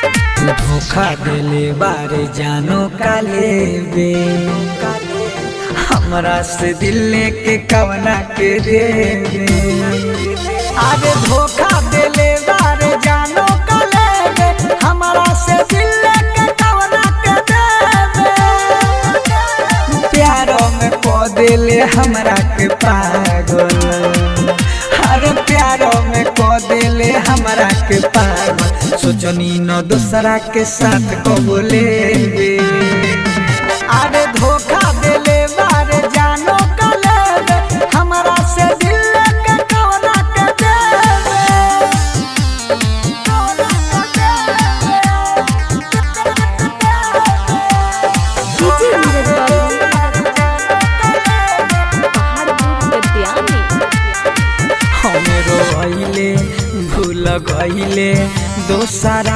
तू धोखा देले बारे जानो काले बे हमरा से दिल लेके कवना के देवे। अरे धोखा देले बारे जानो काले बे हमरा से दिल लेके कवना के देवे। प्यारों में को देले हमरा के पागल, हर प्यारों में को देले हमरा के पागल। सोचनी न दूसरा के साथ को बोले। अरे धोखा देले बारे जानो काले हमरा से दिल लेके कवना के देवे। डीजे नीरज बाबू पहाड़पुर गद्यानी। हम रोइले भूल गइले दोसरा